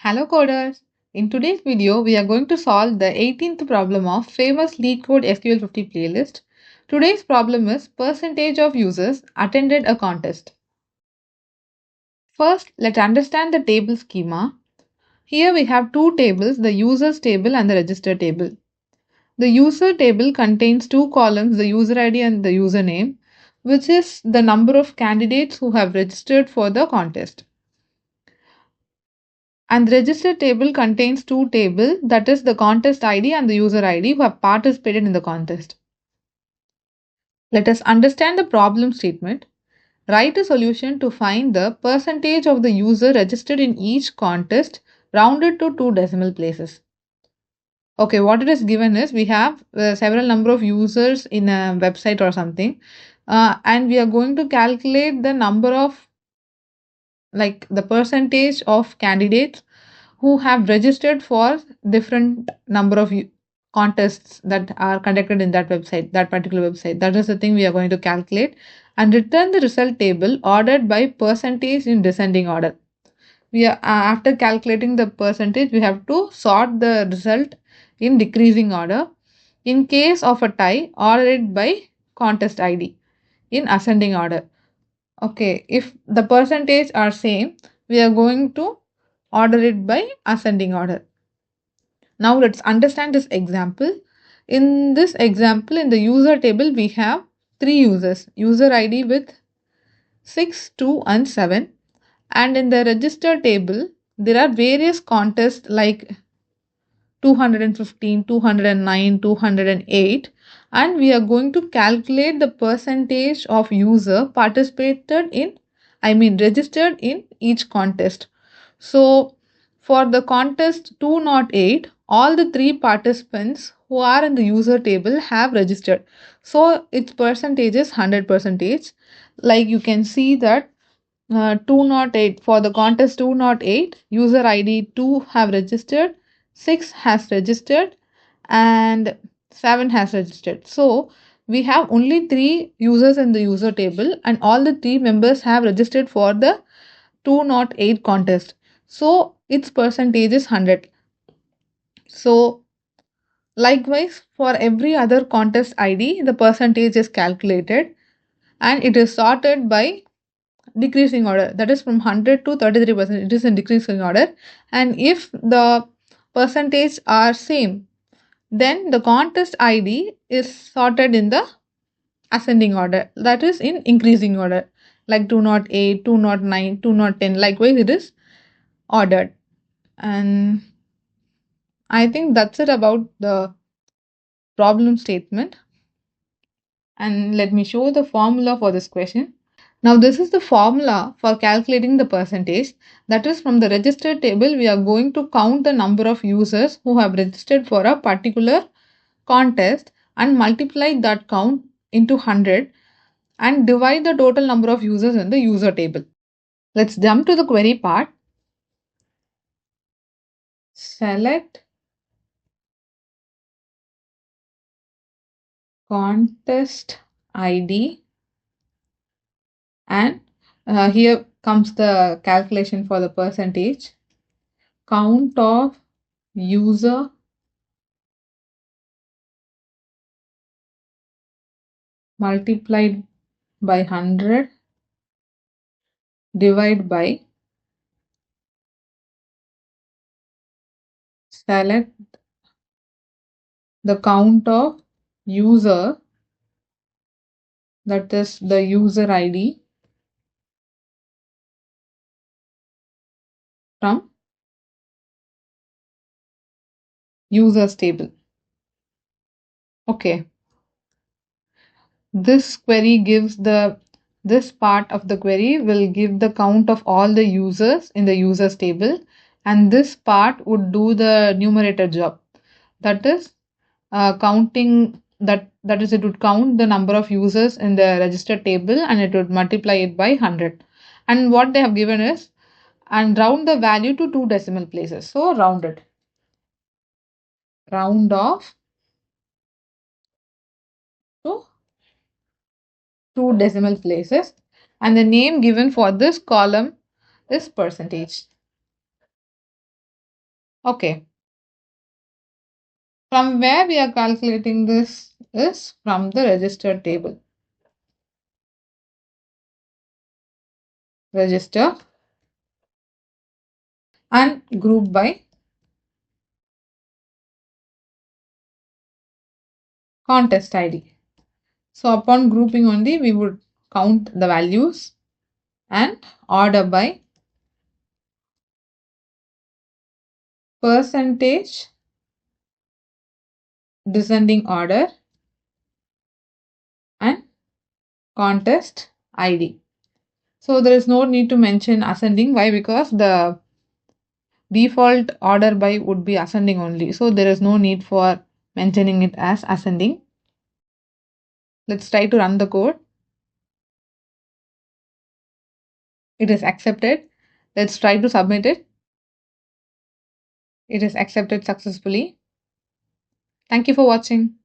Hello coders! In today's video, we are going to solve the 18th problem of famous LeetCode SQL 50 playlist. Today's problem is percentage of users attended a contest. First, let's understand the table schema. Here we have two tables, the users table and the register table. The user table contains two columns, the user ID and the username, which is the number of candidates who have registered for the contest. And the register table contains two tables, that is the contest ID and the user ID who have participated in the contest. Let us understand the problem statement. Write a solution to find the percentage of the user registered in each contest rounded to two decimal places. Okay, what it is given is we have several number of users in a website or something, and we are going to calculate the number of the percentage of candidates who have registered for different number of contests that are conducted in that website, that particular website. That is the thing we are going to calculate and return the result table ordered by percentage in descending order. We are after calculating the percentage, we have to sort the result in decreasing order. In case of a tie, order it by contest ID in ascending order. Okay, if the percentage are same, we are going to order it by ascending order. Now let's understand this example. In this example, in the user table, we have three users, user ID with 6, 2 and 7. And in the register table, there are various contests like 215, 209, 208, and we are going to calculate the percentage of user participated in, registered in each contest. So for the contest 208, all the three participants who are in the user table have registered. So its percentage is 100%. Like you can see that 208 for the contest 208, user ID 2 have registered, 6 has registered, and 7 has registered. So we have only 3 users in the user table, and all the 3 members have registered for the 208 contest. So its percentage is 100. So likewise, for every other contest ID, the percentage is calculated and it is sorted by decreasing order, that is from 100 to 33%. It is in decreasing order, and if the percentage are same, then the contest ID is sorted in the ascending order, that is in increasing order, like 208, 209, 210. Likewise it is ordered. And I think that's it about the problem statement. And let me show the formula for this question. Now this is the formula for calculating the percentage. That is, from the registered table, we are going to count the number of users who have registered for a particular contest and multiply that count into 100 and divide the total number of users in the user table. Let's jump to the query part. Select contest ID, and here comes the calculation for the percentage. Count of user multiplied by 100 divide by select the count of user, that is the user ID, from users table. Okay, this query gives this part of the query will give the count of all the users in the users table, and this part would do the numerator job, that is counting that is, it would count the number of users in the registered table and it would multiply it by 100. And what they have given is, and round the value to two decimal places. So round it. Round off to two decimal places. And the name given for this column is percentage. Okay. From where we are calculating this is from the register table. Register and group by contest ID. So upon grouping only, we would count the values and order by percentage descending order and contest ID. So there is no need to mention ascending. Why? Because the default order by would be ascending only. So there is no need for mentioning it as ascending. Let's try to run the code. It is accepted. Let's try to submit it. It is accepted successfully. Thank you for watching.